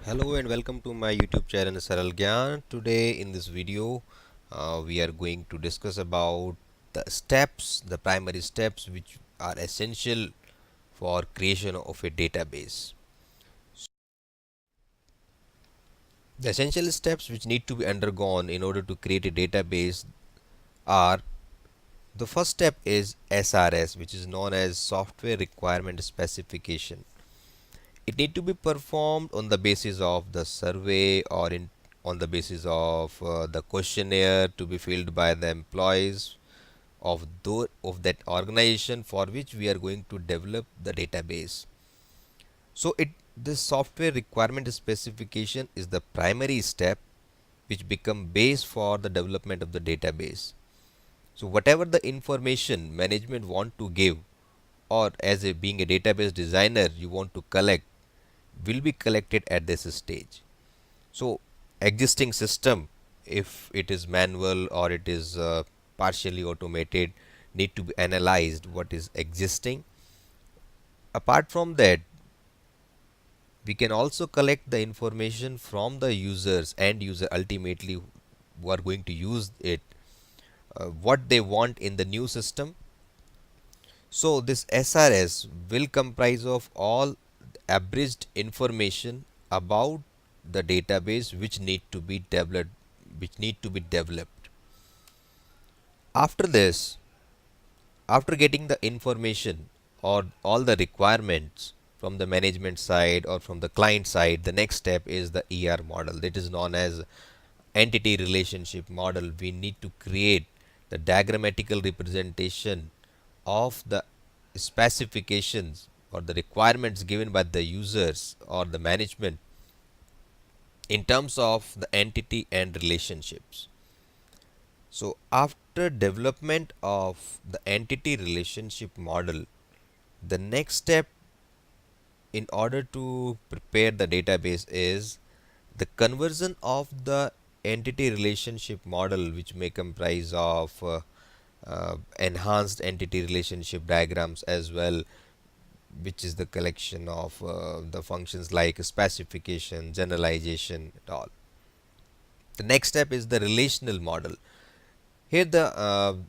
Hello and welcome to my YouTube channel SARAL GYAN. Today in this video we are going to discuss about the primary steps which are essential for creation of a database. The essential steps which need to be undergone in order to create a database are: the first step is SRS, which is known as Software Requirement Specification. It need to be performed on the basis of the survey or on the basis of the questionnaire to be filled by the employees of that organization for which we are going to develop the database. So this software requirement specification is the primary step which become base for the development of the database. So whatever the information management want to give, or as a being a database designer you want to collect, will be collected at this stage. So existing system, if it is manual or it is partially automated, need to be analyzed what is existing. Apart from that, we can also collect the information from the users and user ultimately who are going to use it, what they want in the new system. So this SRS will comprise of all abridged information about the database which need to be developed. After this, after getting the information or all the requirements from the management side or from the client side, the next step is the ER model, that is known as entity relationship model. We need to create the diagrammatical representation of the specifications or the requirements given by the users or the management in terms of the entity and relationships. So after development of the entity relationship model, the next step in order to prepare the database is the conversion of the entity relationship model, which may comprise of enhanced entity relationship diagrams as well, which is the collection of the functions like specification, generalization and all. The next step is the relational model. Here the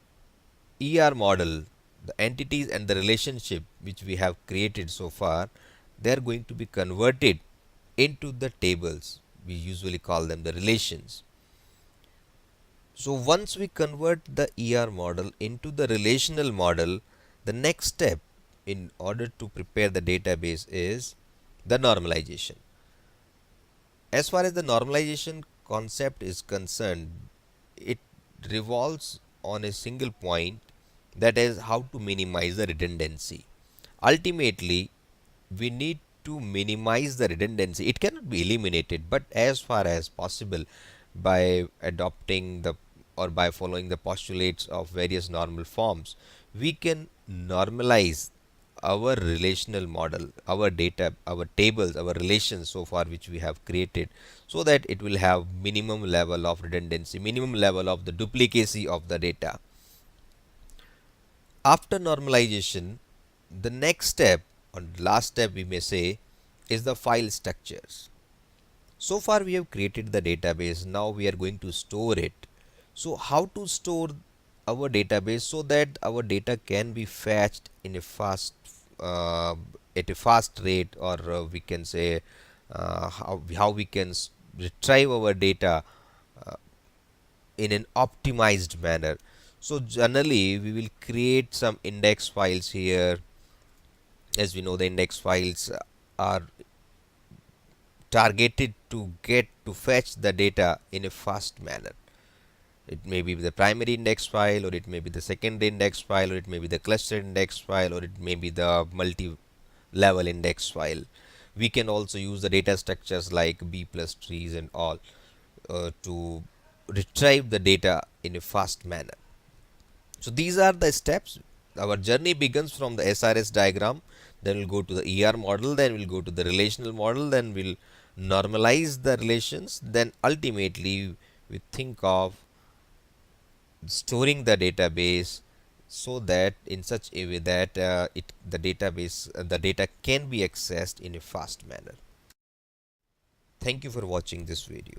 ER model, the entities and the relationship which we have created so far, they are going to be converted into the tables. We usually call them the relations. So once we convert the ER model into the relational model, the next step in order to prepare the database is the normalization. As far as the normalization concept is concerned, it revolves on a single point, that is how to minimize the redundancy. Ultimately, we need to minimize the redundancy. It cannot be eliminated, but as far as possible, by adopting the or by following the postulates of various normal forms, we can normalize our relational model, our data, our tables, our relations so far which we have created, so that it will have minimum level of redundancy, minimum level of the duplicacy of the data. After normalization, the next step or last step we may say is the file structures. So far we have created the database, now we are going to store it. So how to store our database so that our data can be fetched in a at a fast rate, or we can say how we can retrieve our data uh, in an optimized manner. So generally we will create some index files here. As we know, the index files are targeted to fetch the data in a fast manner. It may be the primary index file, or it may be the secondary index file, or it may be the cluster index file, or it may be the multi-level index file. We can also use the data structures like B plus trees and all to retrieve the data in a fast manner. So these are the steps. Our journey begins from the SRS diagram, then we'll go to the ER model, then we'll go to the relational model, then we'll normalize the relations, then ultimately we think of storing the database so that in such a way that the data can be accessed in a fast manner. Thank you for watching this video.